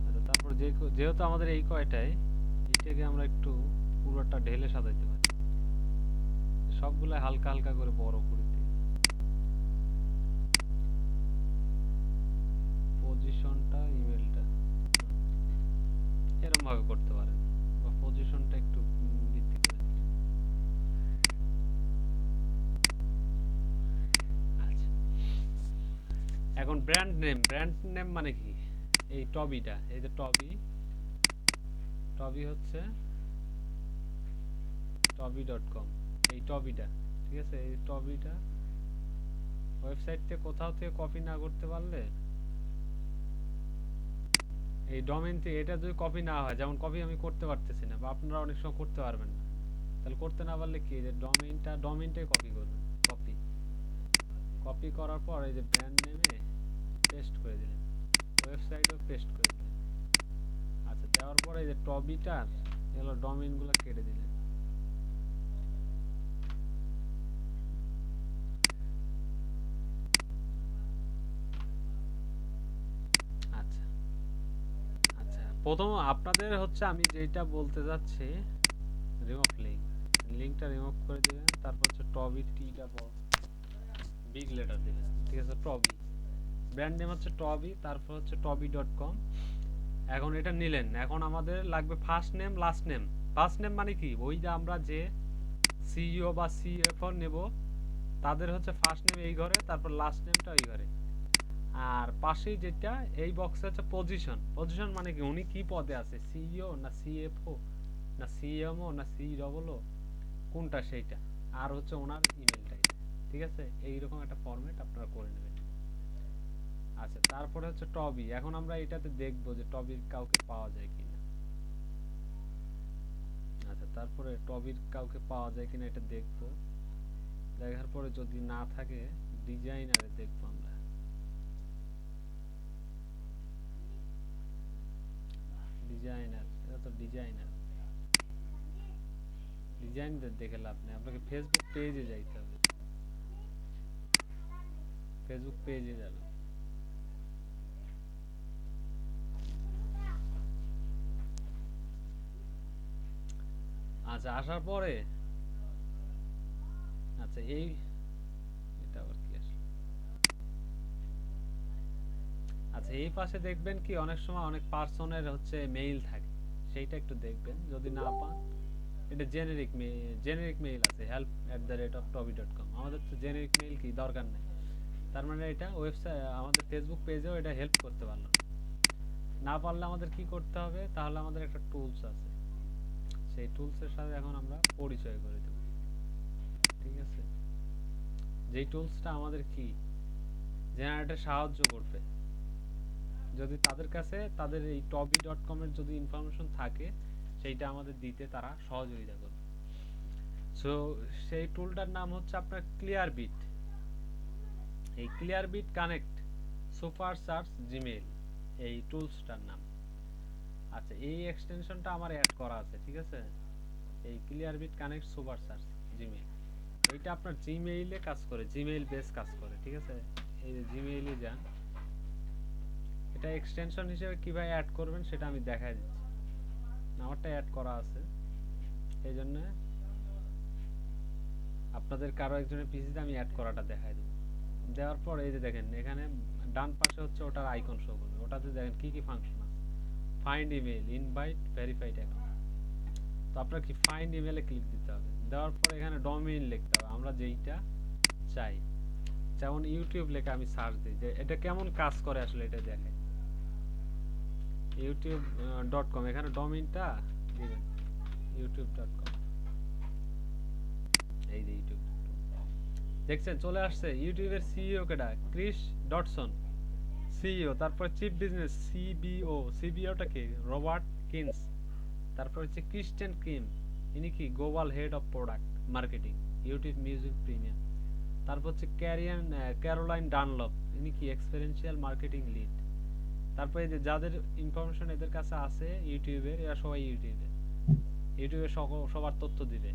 আচ্ছা, তারপর যেহেতু আমাদের এই কয়টাই, এটাকে আমরা একটু পুরোটা ঢেলে সাজাইতে পারি, সবগুলা হালকা হালকা করে বড় করে দিই। পজিশনটা, ইমেলটা এরকম ভাবে করতে পারেন, বা পজিশনটা একটু বৃদ্ধি করে দিই। আচ্ছা, এখন ব্র্যান্ড নেম মানে কি? এই টবিটা, এই যে টবি হচ্ছে টবি.com, এই টবিটা, ঠিক আছে, এই টবিটা ওয়েবসাইট থেকে কোথাও থেকে কপি না করতে পারলে এই ডোমেইন থেকে এটা যদি কপি না হয়, যেমন কপি আমি করতে পারতেছি না বা আপনারা অনেক সময় করতে পারবেন না, তাহলে করতে না পারলে কি যে ডোমেইনটাই কপি করবেন। কপি করার পর এই যে ব্র্যান্ড নেমে পেস্ট করে দিলেন, ওয়েবসাইটও পেস্ট করে দিলেন। আচ্ছা, দেওয়ার পরে এই যে টবিটার এগুলো ডোমেইনগুলো কেটে দিলেন। আচ্ছা আচ্ছা, প্রথম আপনাদের হচ্ছে আমি যেটা বলতে যাচ্ছি, রিমুভ লিঙ্কটা রিমুভ করে দিবেন। তারপর হচ্ছে টবি টিটা বিগ লেটার দিবেন, ঠিক আছে। টবি ব্র্যান্ড নেম হচ্ছে টবি, তারপর হচ্ছে tobi.com। এখন এটা নিলেন, এখন আমাদের লাগবে first name last name. First name মানে কি, ওই যে আমরা যে সিইও বা সিএফও নেব তাদের হচ্ছে ফার্স্ট নেম এই ঘরে, তারপর লাস্ট নেমটা ওই ঘরে। আর পাশেই যেটা এই বক্সে হচ্ছে পজিশন মানে কি উনি কি পদে আছে, সিইও না সিএফও না সিএমও না সিডবলও কোনটা সেইটা, আর হচ্ছে ওনার ইমেলটা, ঠিক আছে। এইরকম একটা ফরম্যাট আপনারা করে নেবেন। আচ্ছা, তারপরে হচ্ছে টবি। এখন আমরা এটাতে দেখবো যে টবির কাউকে পাওয়া যায় কিনা। আচ্ছা, তারপরে টবির কাউকে পাওয়া যায় কিনা এটা দেখবো। দেখার পরে যদি না থাকে ডিজাইনারে দেখবো আমরা। ডিজাইনার, এটা তো ডিজাইনার দেখে লাভ নেই, আপনাকে ফেসবুক পেজে যাইতে হবে। ফেসবুক পেজে যাবে। আচ্ছা, আসার পরে আচ্ছা এটা আবার কি আসলে, আচ্ছা এই পাশে দেখবেন কি অনেক সময় অনেক পার্সনের হচ্ছে মেইল থাকে, সেইটা একটু দেখবেন। যদি না পান, এটা জেনেরিক মেইল আছে help@tobi.com। আমাদের তো জেনেরিক মেইল কি দরকার নেই, তার মানে এটা ওয়েবসাইট আমাদের ফেসবুক পেজেও এটা হেল্প করতে পারলো না পারলে আমাদের কি করতে হবে, তাহলে আমাদের একটা টুলস আছে, সেই টুলসের সাথে এখন আমরা পরিচয় করে দেব, ঠিক আছে। যেই টুলসটা আমাদের কি জেনারেটর সাহায্য করবে, যদি তাদের কাছে তাদের এই tobi.com এর যদি ইনফরমেশন থাকে সেইটা আমাদের দিতে তারা সহযোগিতা করবে। সো সেই টুলটার নাম হচ্ছে আপনার ক্লিয়ারবিট। এই ক্লিয়ারবিট কানেক্ট সুপার সার্চ জিমেইল এই টুলসটার নাম। আচ্ছা, এই এক্সটেনশনটা আমার অ্যাড করা আছে, ঠিক আছে। এই ক্লিয়ারবিট কানেক্ট সুপার সার্চ জিমেইল, এইটা আপনার জিমেইলে কাজ করে, জিমেইল বেস কাজ করে, ঠিক আছে। এই যে জিমেইলে যান, এটা এক্সটেনশন হিসেবে কিভাবে অ্যাড করবেন সেটা আমি দেখাই দিচ্ছি। আমারটা অ্যাড করা আছে, এই জন্য আপনাদের কারো একজনের পিসিতে আমি অ্যাড করাটা দেখাই দেবো। দেওয়ার পর এই যে দেখেন এখানে ডান পাশে হচ্ছে ওটার আইকন শো করবে, ওটাতে দেখেন কি কি ফাংশন আছে। Find email, invite, verified account. তো আপনার কি ফাইন্ড ইমেলে ক্লিক দিতে হবে, দেওয়ার পর এখানে ডোমেইন লিখতে হবে আমরা যেইটা চাই। যেমন ইউটিউব লেখা আমি সার্চ দিই, যে এটা কেমন কাজ করে আসলে এটা দেখে। youtube.com, এখানে ডোমেইনটা দিবেন youtube.com। এই যে ইউটিউব দেখছেন চলে আসছে। ইউটিউবের সিইও কেডা, ক্রিস ডটসন সিইও। তারপর চিফ বিজনেস সিবিওটা কে, রবার্ট কিনস। তারপর হচ্ছে ক্রিস্টিয়ান কিম, ইনি কি global head of product marketing YouTube music premium. তারপর হচ্ছে ক্যারোলাইন ডানলপ, ইনি কি এক্সপেরিয়েন্সিয়াল মার্কেটিং লিড। তারপরে এই যে যাদের ইনফরমেশন এদের কাছে আছে ইউটিউবের, এরা সবাই ইউটিউবে সবার তথ্য দিবে।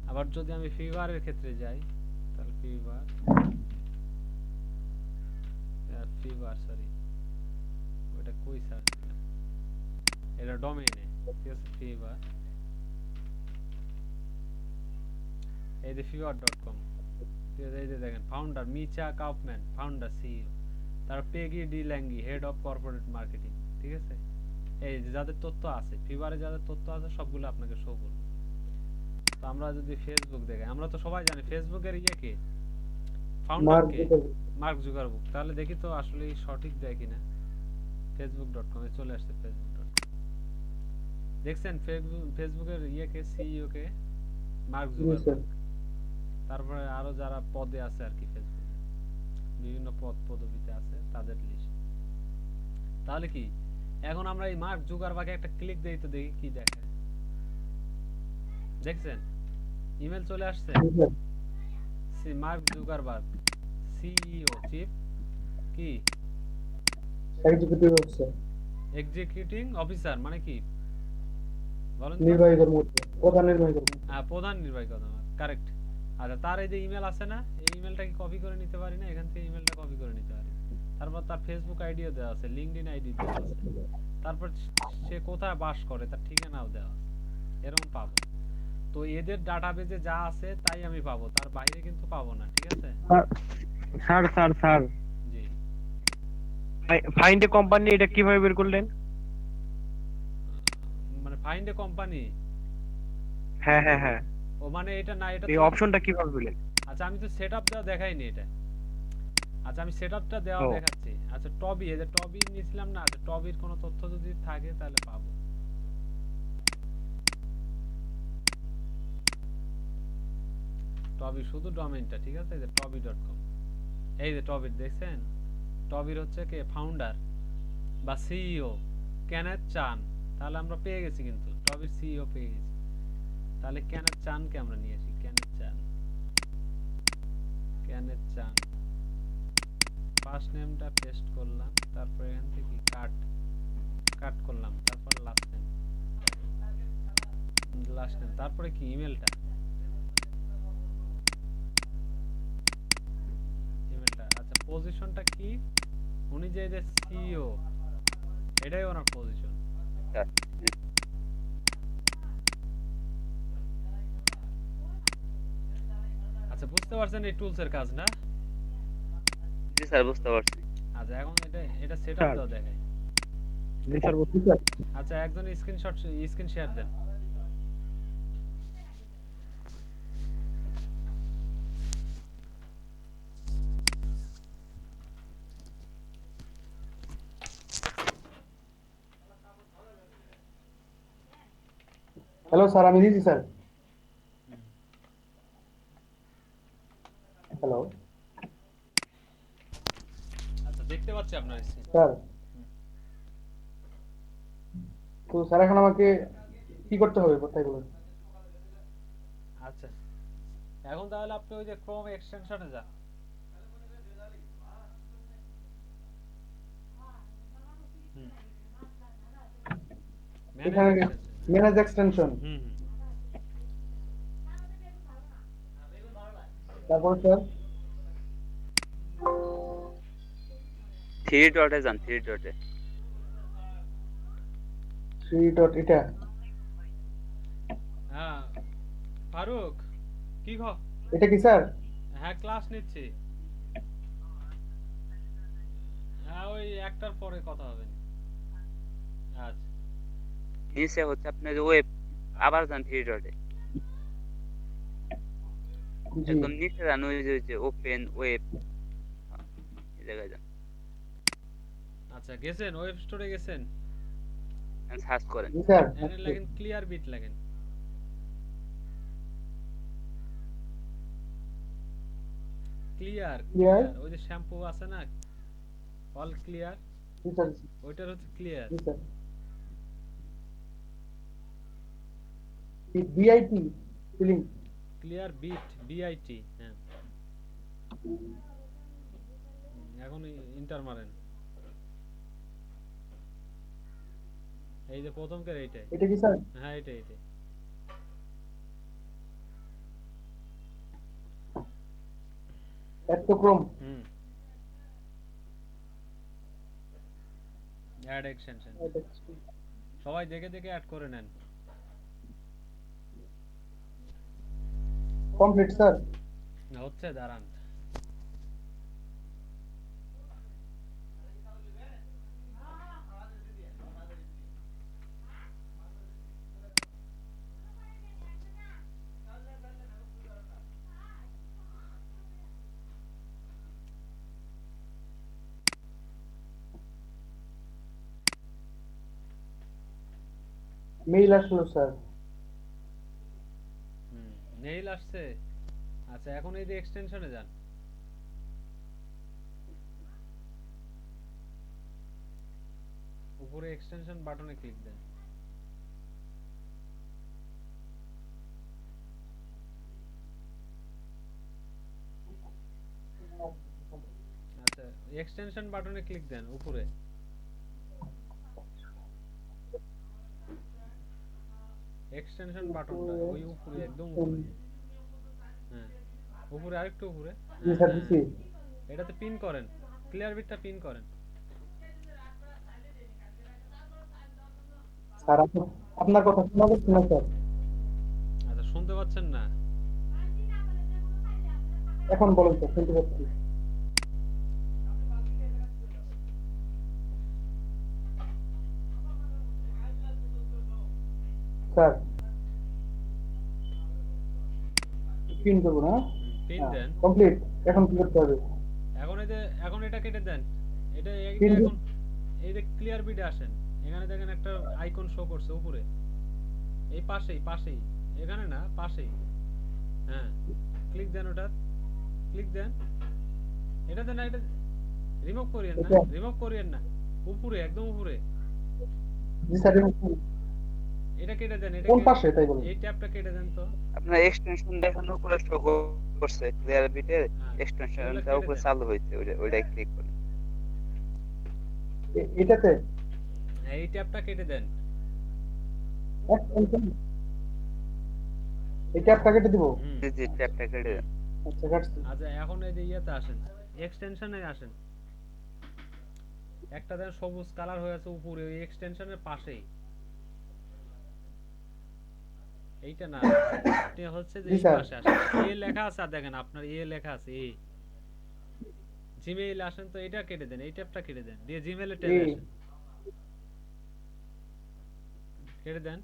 আবার যদি আমি ফিভারের ক্ষেত্রে যাই, তাহলে ফিভার সরি ওটা কই সার্চ দিলাম, এটা ডোমেইনে, ঠিক আছে। ফিভার, এই যে fever.com, ঠিক আছে। এই যে দেখেন ফাউন্ডার মিচা কাউফম্যান, ফাউন্ডার সিইও। তারপর Peggy de Langhe, head of corporate marketing, ঠিক আছে। এই যে যাদের তথ্য আছে ফিভারে, যাদের তথ্য আছে সবগুলো আপনাকে শো করবে। তো আমরা যদি ফেসবুক দেখাই, আমরা তো সবাই জানি ফেসবুকের কে ফাউন্ডার কে, মার্ক জুকারবার্গ। তাহলে দেখি তো আসলে সঠিক দেয় কিনা। facebook.com এ চলে আসছে facebook.com, দেখছেন ফেসবুকের কে সিইও কে মার্ক জুকারবার্গ। তারপরে আরো যারা পদে আছে আর কি ফেসবুকে, বিভিন্ন পদ পদবিতে আছে তাদের লিস্ট। তাহলে কি এখন আমরা এই মার্ক জুকারবার্গে একটা ক্লিক দেই তো দেখি কি দেখে। দেখছেন ইমেল চলে আসছে, জি sir Mark Zuckerberg CEO chief কি এক্সিকিউটিভ অফিসার এক্সিকিউটিং অফিসার মানে কি বলেন তো? নির্বাহী কর্মকর্তা প্রধান নির্বাহী কর্মকর্তা হ্যাঁ প্রধান নির্বাহী কর্মকর্তা, কারেক্ট। আচ্ছা তার এই যে ইমেল আছে না, এই ইমেলটা কি কপি করে নিতে পারি না? এখান থেকে ইমেলটা কপি করে নিতে পারি। তারপর তার ফেসবুক আইডিও দেওয়া আছে, লিঙ্কডইন আইডি দেওয়া আছে, তারপর সে কোথায় বাস করে তার ঠিকানাও দেওয়া আছে, এরকম পাবো। তো এদের ডাটাবেজে যা আছে তাই আমি পাবো, তার বাইরে কিন্তু পাবো না, ঠিক আছে? Sir sir sir G find a company এটা কিভাবে বের করলেন? মানে ফাইন্ড এ কোম্পানি, হ্যাঁ হ্যাঁ হ্যাঁ, ও মানে এটা না, এটা এই তো অপশনটা কিভাবে পেলেন? আচ্ছা আমি তো সেটআপ দেওয়া দেখাইনি এটা। আচ্ছা আমি সেটআপটা দেওয়া ও। দেখাচ্ছি। আচ্ছা টবি, এই যে টবি নিছিলাম না, আচ্ছা টবির কোনো তথ্য যদি থাকে তাহলে পাবো। টবি শুধু ডোমেইনটা, ঠিক আছে? এই যে tobi.com, এই যে টবির দেখছেন, টবির হচ্ছে কে ফাউন্ডার বা সিইও কেনেথ চান, তাহলে আমরা পেয়ে গেছি, কিন্তু টবির সিইও পেয়ে গেছি। তাহলে কেনেথ চানকে আমরা নিয়ে আসি, কেনেথ চান, কেনেথ চান ফার্স্ট নেমটা পেস্ট করলাম, তারপর এখান থেকে কাট কাট করলাম, তারপর লাস্ট নেম, তারপরে কি ইমেলটা, আচ্ছা পজিশনটা কি, উনি যে সিইও এটাই ওনার পজিশন। স্যার আচ্ছা বুঝতে পারছেন এই টুলসের কাজ না? জি স্যার বুঝতে পারছি। আচ্ছা এখন এটা সেটআপ স্যার। দাও দেখাই। জি স্যার জি স্যার আচ্ছা একজন স্ক্রিন শেয়ার দেন। হ্যালো স্যার আমি দিয়েছি স্যার হ্যালো আচ্ছা দেখতে পাচ্ছি আপনার স্ক্রিন। স্যার তো স্যার এখন আমাকে কি করতে হবে কোথায় বলুন আচ্ছা এখন তাহলে আপনি ওই যে ক্রোম এক্সটেনশনে যান। এখানে ম্যানেজ এক্সটেনশন তারপর স্যার থ্রি ডটে যান, থ্রি ডটে। 3 ডট এটা হ্যাঁ ফারুক কি খ, এটা কি স্যার হ্যাঁ ক্লাস নিচ্ছি, হ্যাঁ ওই একটার পরে কথা হবে। আচ্ছা নিচে হচ্ছে আপনার ওয়েব, আবার যান থ্রি ডটে, জি একদম নিচে যান, ওই যে ওপেন ওয়েব, এই জায়গায় যান, আচ্ছা গেছেন ওয়েব স্টোরে গেছেন, সার্চ করেন। জি স্যার এখানে লাগেন ক্লিয়ার বিট লাগেন, ক্লিয়ার Clear? ওই যে শ্যাম্পু আছে না অল ক্লিয়ার, জি স্যার ওইটার হচ্ছে ক্লিয়ার। জি sir BIT feeling clear bit BIT, হ্যাঁ এখন ইন্টার মারেন, এই যে প্রথমকার এইটাই, এটা কি স্যার হ্যাঁ এইটাই এক্টোক্রোম অ্যাড এক্সটেনশন সবাই দেখে দেখে অ্যাড করে নেন। কমপ্লিট স্যার হচ্ছে দাঁড়ান, মেইল আসলো স্যার মেইল আসছে। আচ্ছা এখন এই যে এক্সটেনশনে যান, উপরে এক্সটেনশন বাটনে ক্লিক দেন। আচ্ছা, এক্সটেনশন বাটনে ক্লিক দেন উপরে। এক্সটেনশন বাটনটা ওই উপরে, একদম উপরে। হ্যাঁ, উপরে আরেকটু উপরে। জি হ্যাঁ, স্যার হ্যাঁ, দিছি। এটাতে পিন করেন, ক্লিয়ার বিটটা পিন করেন। স্যার আপনার কথা শোনা যাচ্ছে না স্যার। আচ্ছা, শুনতে পাচ্ছেন না? এখন বলেন স্যার, শুনতে পাচ্ছি। স্যার পিন করবো না? পিন হ্যাঁ দেন। কমপ্লিট। এখন কি করতে হবে? এখন এই যে, এখন এটা কেটে দেন। এটা পিন এখন এই যে ক্লিয়ার বিটে আসেন। এখানে দেখেন একটা আইকন শো করছে উপরে। এই পাশেই এখানে না, পাশেই। হ্যাঁ, ক্লিক দেন ওটা, ক্লিক দেন। এটাতে না, এটা রিমুভ করিয়েন না, এটা? রিমুভ করিয়েন না। উপরে, একদম উপরে। জি স্যার এটা কেটে দেন, এটা কোন পাশে তাই বলুন? এই ট্যাবটা কেটে দেন তো। আপনার এক্সটেনশন দেখানোর উপরে শো করছে ক্লিয়ার বিটের হ্যাঁ, এগুলা এক্সটেনশনটা কেটে উপরে দেন। চালু হয়েছে, ওইটাই ক্লিক করুন। এটাতে হ্যাঁ, এই ট্যাবটা কেটে দেন। এই ট্যাবটা কেটে দিব? হুম, জি জি, ট্যাপটা কেটে দেন। আচ্ছা কাটছি। আচ্ছা, এখন এই যে ইয়েতে আসেন, এক্সটেনশনে আসেন। একটা দেন সবুজ কালার হয়ে আছে উপরে, ওই এক্সটেনশনের পাশেই। এইটা না, আপনি হচ্ছে যে জি এই স্যার। পাশে আসেন। এ লেখা আছে, আর দেখেন আপনার এ লেখা আছে, এ। জিমেইল আসেন তো, এটা কেটে দেন, এই ট্যাবটা কেটে দেন, দিয়ে জিমেইলে ট্যাবে আসেন। কেটে দেন,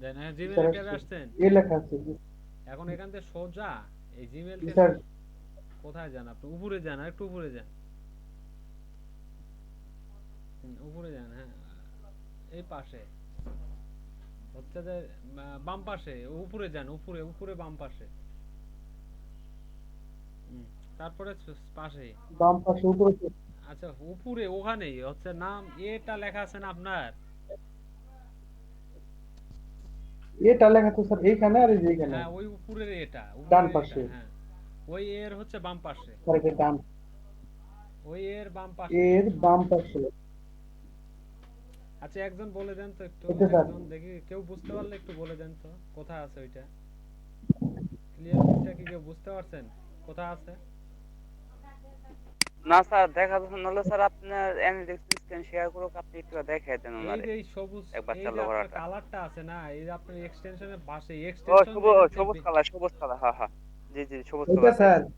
দেন। হ্যাঁ, জি জিমেইলে স্যার ট্যাবে আসছে। আসছেন। এ লেখা আছে। এখন এখান থেকে সোজা এই জিমেইল জি থেকে স্যার। কোথায় যান আপনি? উপরে যান, আর একটু উপরে যান। উপরে যান, হ্যাঁ, এই পাশে হচ্ছে যে বাম পাশে, উপরে যান, উপরে উপরে বাম পাশে। তারপরে পাশে। বাম পাশে উপরে। আচ্ছা, উপরে ওখানেই হচ্ছে নাম এটা লেখা আছে না আপনার? এটা লেখা তো স্যার এইখানে আর এই যে এইখানে। হ্যাঁ, ওই উপরের এটা, ডান উপরের এটা, পাশে। হ্যাঁ। ওই এর হচ্ছে বাম পাশে, স্যার এটা ডান। ওই এর বাম পাশে। এর বাম পাশে। আচ্ছা, একজন বলে দেন তো একটু, এটা স্যার। একজন দেখি, কেউ বুঝতে পারলে একটু বলে দেন তো কোথায় আছে ওইটা। ক্লিয়ার বিটটা কি কেউ বুঝতে পারছেন কোথায় আছে? না স্যার, দেখা যাচ্ছে না হলে স্যার আপনার অ্যানালিটিক্স স্ক্রিন শেয়ার করুক, আপনি একটু দেখাই দেন এই ওনারে যে এই সবুজ, একবার এই যে চালু আপনার করাটা। কালারটা আছে না, এই যে আপনার এক্সটেনশনের পাশে, ও এক্সটেনশন যেখান থেকে সবুজ কালার, সবুজ কালার, হ্যাঁ হ্যাঁ, জি জি, সবুজ এটা কালার স্যার। পাইছি।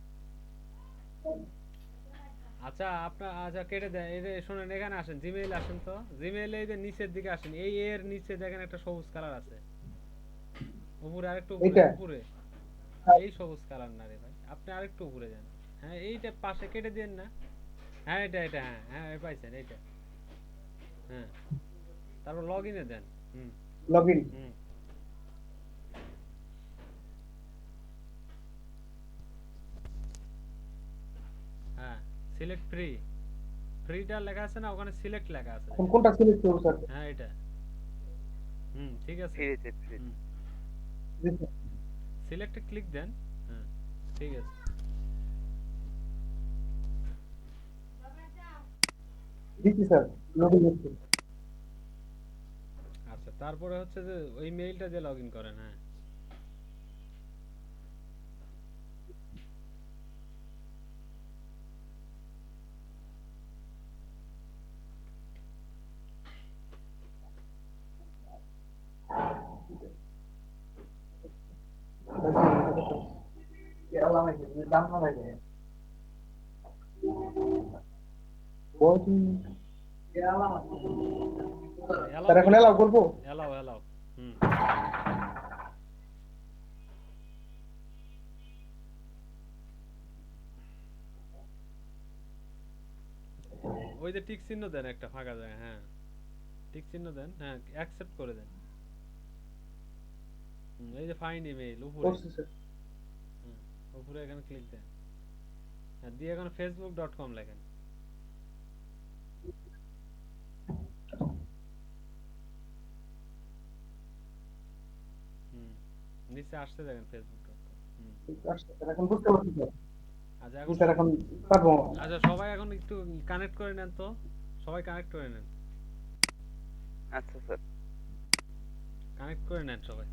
আচ্ছা, আপনার, আচ্ছা কেটে দেন। এই যে শুনেন, এখানে আসেন, জিমেইল আসেন তো। জিমেইলে এই যে নিচের দিকে আসেন, এই এর নিচে দেখেন একটা সবুজ কালার আছে। উপরে, আরেকটু উপরে, এইটা? উপরে। এই সবুজ কালার না রে ভাই, আপনি আরেকটু উপরে যান। হ্যাঁ, এইটা পাশে কেটে দেন না। হ্যাঁ, এটা হ্যাঁ হ্যাঁ, পাইছেন এইটা। হ্যাঁ, তারপর লগইনে দেন। হুম লগইন। হুম হ্যাঁ, সিলেক্ট ফ্রি, ফ্রিটা লেখা আছে না ওখানে, সিলেক্ট লেখা আছে। এখন কোনটা সিলেক্ট করব স্যার? হ্যাঁ, এটা। ঠিক আছে। ফ্রিতে ফ্রি। জি স্যার। সিলেক্টে ক্লিক দেন। হ্যাঁ, ঠিক আছে। দিচ্ছি স্যার। লগইন হচ্ছে। আচ্ছা, তারপরে হচ্ছে যে ওই মেইলটা দিয়ে লগইন করেন। হ্যাঁ, বডি। এলাও স্যার এখন এলাও করবো? Allow allow. ওই যে টিক চিহ্ন দেন একটা ফাঁকা জায়গা। হ্যাঁ, টিক চিহ্ন দেন। হ্যাঁ, অ্যাকসেপ্ট করে দেন। এই যে ফাইন্ড ইমেইল উপরে। করছি স্যার। উপরে এখানে ক্লিক দেন। হ্যাঁ, দিয়ে এখন facebook.com লেখেন। নিচে আসতে দেখেন ফেসবুক। আচ্ছা, স্যার, এখন বুঝতে পারছি স্যার। আচ্ছা জি এখন স্যার, এখন পারবো। আচ্ছা সবাই এখন একটু কানেক্ট করে নেন তো, সবাই কানেক্ট করে নেন, আচ্ছা স্যার। কানেক্ট করে নেন সবাই।